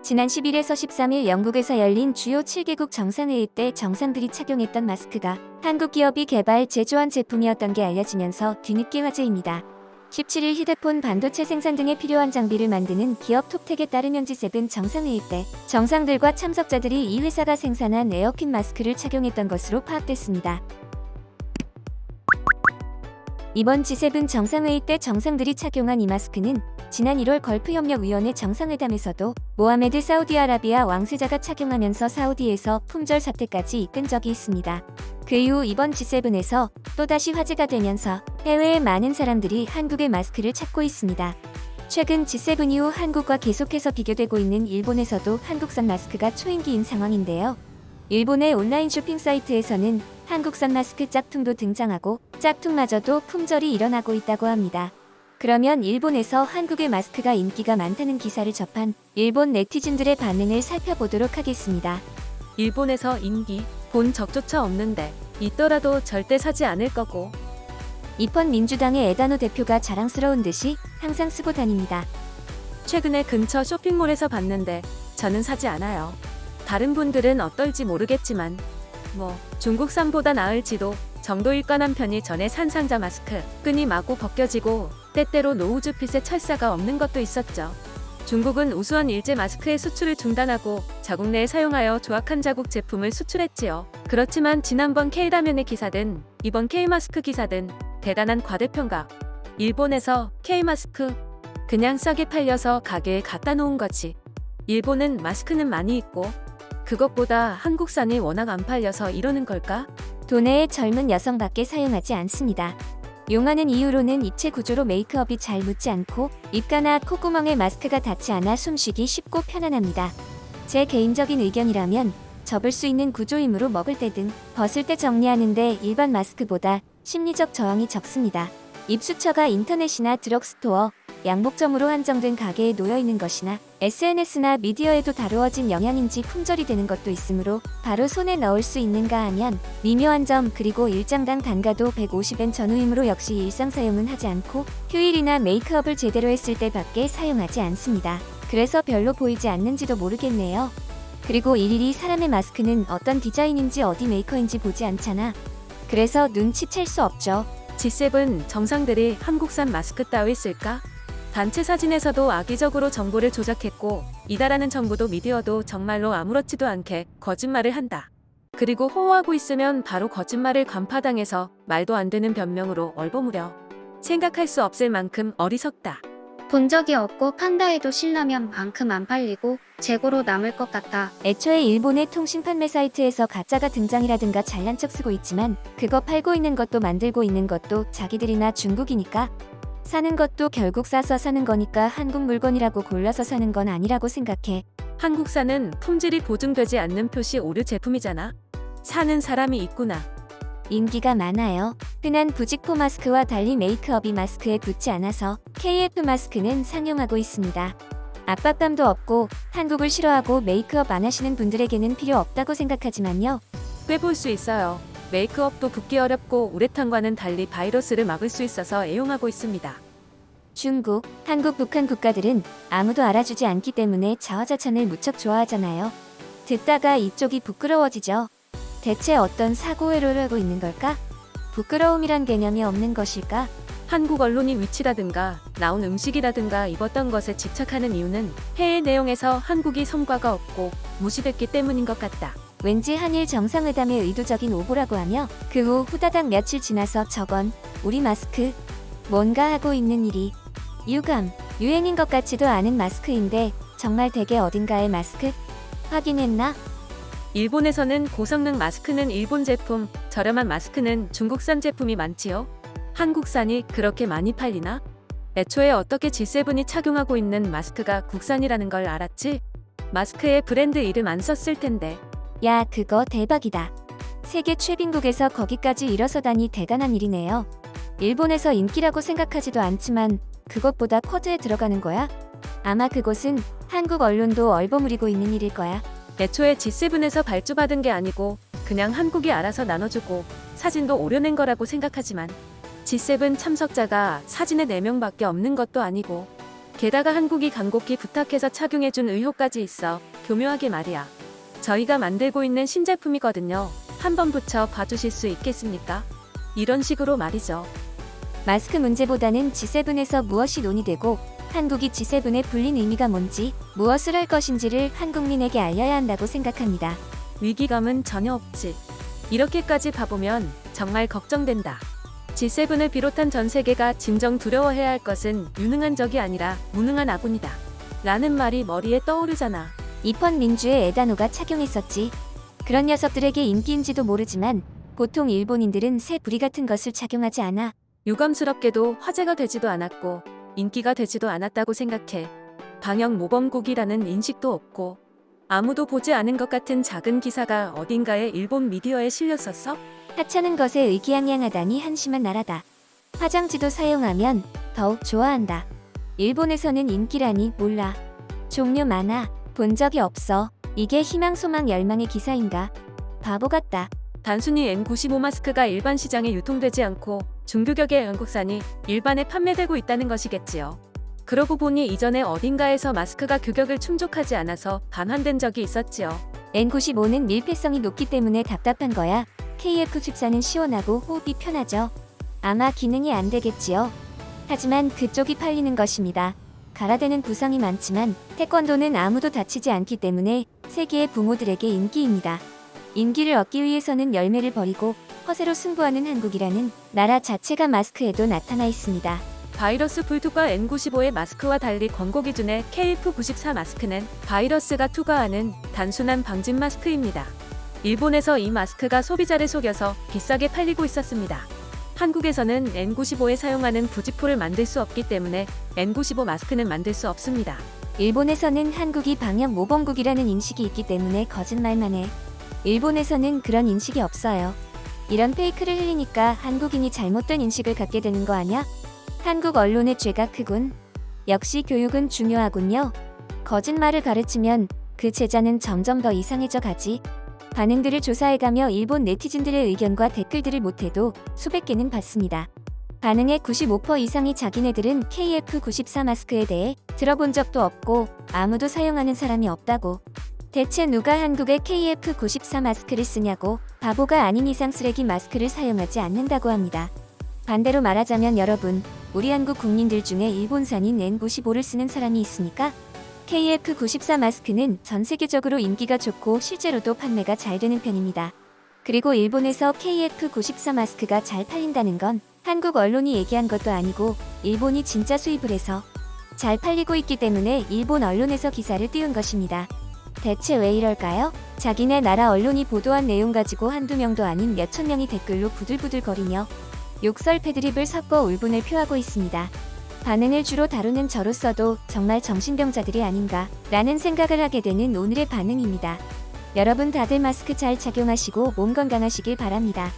지난 10일에서 13일 영국에서 열린 주요 7개국 정상회의 때 정상들이 착용했던 마스크가 한국 기업이 개발, 제조한 제품이었던 게 알려지면서 뒤늦게 화제입니다. 17일 휴대폰, 반도체 생산 등에 필요한 장비를 만드는 기업 톱텍에 따르면 G7 정상회의 때 정상들과 참석자들이 이 회사가 생산한 에어퀸 마스크를 착용했던 것으로 파악됐습니다. 이번 G7 정상회의 때 정상들이 착용한 이 마스크는 지난 1월 걸프협력위원회 정상회담에서도 모하메드 사우디아라비아 왕세자가 착용하면서 사우디에서 품절 사태까지 이끈 적이 있습니다. 그 이후 이번 G7에서 또다시 화제가 되면서 해외의 많은 사람들이 한국의 마스크를 찾고 있습니다. 최근 G7 이후 한국과 계속해서 비교되고 있는 일본에서도 한국산 마스크가 초인기인 상황인데요. 일본의 온라인 쇼핑 사이트에서는 한국산 마스크 짝퉁도 등장하고 짝퉁마저도 품절이 일어나고 있다고 합니다. 그러면 일본에서 한국의 마스크가 인기가 많다는 기사를 접한 일본 네티즌들의 반응을 살펴보도록 하겠습니다. 일본에서 인기 본 적조차 없는데 있더라도 절대 사지 않을 거고. 이번 민주당의 에다노 대표가 자랑스러운 듯이 항상 쓰고 다닙니다. 최근에 근처 쇼핑몰에서 봤는데 저는 사지 않아요. 다른 분들은 어떨지 모르겠지만 중국산보다 나을지도 정도일까 남편이 전에 산 상자 마스크 끈이 마구 벗겨지고 때때로 노우즈핏에 철사가 없는 것도 있었죠. 중국은 우수한 일제 마스크의 수출을 중단하고 자국 내에 사용하여 조악한 자국 제품을 수출했지요. 그렇지만 지난번 K라면의 기사든 이번 K마스크 기사든 대단한 과대평가. 일본에서 K마스크 그냥 싸게 팔려서 가게에 갖다 놓은 거지. 일본은 마스크는 많이 있고 그것보다 한국산이 워낙 안 팔려서 이러는 걸까? 도내의 젊은 여성밖에 사용하지 않습니다. 용하는 이유로는 입체 구조로 메이크업이 잘 묻지 않고 입가나 콧구멍에 마스크가 닿지 않아 숨쉬기 쉽고 편안합니다. 제 개인적인 의견이라면 접을 수 있는 구조이므로 먹을 때 등 벗을 때 정리하는데 일반 마스크보다 심리적 저항이 적습니다. 입수처가 인터넷이나 드럭스토어, 양복점으로 한정된 가게에 놓여있는 것이나 SNS나 미디어에도 다루어진 영양인지 품절이 되는 것도 있으므로 바로 손에 넣을 수 있는가 하면 미묘한 점, 그리고 일장당 단가도 150엔 전후이므로 역시 일상 사용은 하지 않고 휴일이나 메이크업을 제대로 했을 때 밖에 사용하지 않습니다. 그래서 별로 보이지 않는지도 모르겠네요. 그리고 일일이 사람의 마스크는 어떤 디자인인지 어디 메이커인지 보지 않잖아. 그래서 눈치챌 수 없죠. G7 정상들이 한국산 마스크 따위 쓸까? 단체 사진에서도 악의적으로 정보를 조작했고 이다라는 정부도 미디어도 정말로 아무렇지도 않게 거짓말을 한다. 그리고 호호하고 있으면 바로 거짓말을 간파당해서 말도 안 되는 변명으로 얼버무려. 생각할 수 없을 만큼 어리석다. 본 적이 없고 판다해도 신라면만큼 안 팔리고 재고로 남을 것 같아. 애초에 일본의 통신 판매 사이트에서 가짜가 등장이라든가 잘난 척 쓰고 있지만 그거 팔고 있는 것도 만들고 있는 것도 자기들이나 중국이니까 사는 것도 결국 싸서 사는 거니까 한국 물건이라고 골라서 사는 건 아니라고 생각해. 한국산은 품질이 보증되지 않는 표시 오류 제품이잖아. 사는 사람이 있구나. 인기가 많아요. 흔한 부직포 마스크와 달리 메이크업이 마스크에 붙지 않아서 KF 마스크는 상용하고 있습니다. 압박감도 없고 한국을 싫어하고 메이크업 안 하시는 분들에게는 필요 없다고 생각하지만요. 꽤 볼 수 있어요. 메이크업도 붓기 어렵고 우레탄과는 달리 바이러스를 막을 수 있어서 애용하고 있습니다. 중국, 한국, 북한 국가들은 아무도 알아주지 않기 때문에 자화자찬을 무척 좋아하잖아요. 듣다가 이쪽이 부끄러워지죠. 대체 어떤 사고회로를 하고 있는 걸까? 부끄러움이란 개념이 없는 것일까? 한국 언론이 위치라든가 나온 음식이라든가 입었던 것에 집착하는 이유는 해외 내용에서 한국이 성과가 없고 무시됐기 때문인 것 같다. 왠지 한일 정상회담의 의도적인 오보라고 하며 그 후 후다닥 며칠 지나서 저건 우리 마스크 뭔가 하고 있는 일이 유행인 것 같지도 않은 마스크인데 정말 대개 어딘가의 마스크? 확인했나? 일본에서는 고성능 마스크는 일본 제품, 저렴한 마스크는 중국산 제품이 많지요. 한국산이 그렇게 많이 팔리나? 애초에 어떻게 G7이 착용하고 있는 마스크가 국산이라는 걸 알았지? 마스크에 브랜드 이름 안 썼을 텐데. 야, 그거 대박이다. 세계 최빈국에서 거기까지 일어서다니 대단한 일이네요. 일본에서 인기라고 생각하지도 않지만 그것보다 쿼드에 들어가는 거야? 아마 그곳은 한국 언론도 얼버무리고 있는 일일 거야. 애초에 G7에서 발주받은 게 아니고 그냥 한국이 알아서 나눠주고 사진도 오려낸 거라고 생각하지만 G7 참석자가 사진에 4명밖에 없는 것도 아니고 게다가 한국이 간곡히 부탁해서 착용해준 의혹까지 있어 교묘하게 말이야. 저희가 만들고 있는 신제품이거든요. 한번 붙여 봐주실 수 있겠습니까? 이런 식으로 말이죠. 마스크 문제보다는 G7에서 무엇이 논의되고 한국이 G7에 불린 의미가 뭔지, 무엇을 할 것인지를 한국민에게 알려야 한다고 생각합니다. 위기감은 전혀 없지. 이렇게까지 봐보면 정말 걱정된다. G7을 비롯한 전 세계가 진정 두려워해야 할 것은 유능한 적이 아니라 무능한 아군이다. 라는 말이 머리에 떠오르잖아. 이펀 민주의 에다노가 착용했었지. 그런 녀석들에게 인기인지도 모르지만 보통 일본인들은 새 부리 같은 것을 착용하지 않아. 유감스럽게도 화제가 되지도 않았고 인기가 되지도 않았다고 생각해. 방역 모범국이라는 인식도 없고 아무도 보지 않은 것 같은 작은 기사가 어딘가에 일본 미디어에 실렸었어? 하찮은 것에 의기양양하다니 한심한 나라다. 화장지도 사용하면 더욱 좋아한다. 일본에서는 인기라니 몰라. 종류 많아. 본 적이 없어. 이게 희망 소망 열망의 기사인가? 바보 같다. 단순히 N95 마스크가 일반 시장에 유통되지 않고 중규격의 영국산이 일반에 판매되고 있다는 것이겠지요. 그러고 보니 이전에 어딘가에서 마스크가 규격을 충족하지 않아서 반환된 적이 있었지요. N95는 밀폐성이 높기 때문에 답답한 거야. KF14는 시원하고 호흡이 편하죠. 아마 기능이 안 되겠지요. 하지만 그쪽이 팔리는 것입니다. 갈아대는 구성이 많지만 태권도는 아무도 다치지 않기 때문에 세계의 부모들에게 인기입니다. 인기를 얻기 위해서는 열매를 버리고 허세로 승부하는 한국이라는 나라 자체가 마스크에도 나타나 있습니다. 바이러스 불투과 N95의 마스크와 달리 권고 기준의 KF94 마스크는 바이러스가 투과하는 단순한 방진 마스크입니다. 일본에서 이 마스크가 소비자를 속여서 비싸게 팔리고 있었습니다. 한국에서는 N95에 사용하는 부직포를 만들 수 없기 때문에 N95 마스크는 만들 수 없습니다. 일본에서는 한국이 방역 모범국이라는 인식이 있기 때문에 거짓말만 해. 일본에서는 그런 인식이 없어요. 이런 페이크를 흘리니까 한국인이 잘못된 인식을 갖게 되는 거 아냐? 한국 언론의 죄가 크군. 역시 교육은 중요하군요. 거짓말을 가르치면 그 제자는 점점 더 이상해져 가지. 반응들을 조사해가며 일본 네티즌들의 의견과 댓글들을 못해도 수백 개는 봤습니다. 반응의 95% 이상이 자기네들은 KF94 마스크에 대해 들어본 적도 없고 아무도 사용하는 사람이 없다고. 대체 누가 한국의 KF94 마스크를 쓰냐고. 바보가 아닌 이상 쓰레기 마스크를 사용하지 않는다고 합니다. 반대로 말하자면 여러분, 우리 한국 국민들 중에 일본산인 N95를 쓰는 사람이 있습니까? KF94 마스크는 전 세계적으로 인기가 좋고 실제로도 판매가 잘 되는 편입니다. 그리고 일본에서 KF94 마스크가 잘 팔린다는 건 한국 언론이 얘기한 것도 아니고 일본이 진짜 수입을 해서 잘 팔리고 있기 때문에 일본 언론에서 기사를 띄운 것입니다. 대체 왜 이럴까요? 자기네 나라 언론이 보도한 내용 가지고 한두 명도 아닌 몇천 명이 댓글로 부들부들거리며 욕설 패드립을 섞어 울분을 표하고 있습니다. 반응을 주로 다루는 저로서도 정말 정신병자들이 아닌가 라는 생각을 하게 되는 오늘의 반응입니다. 여러분 다들 마스크 잘 착용하시고 몸 건강하시길 바랍니다.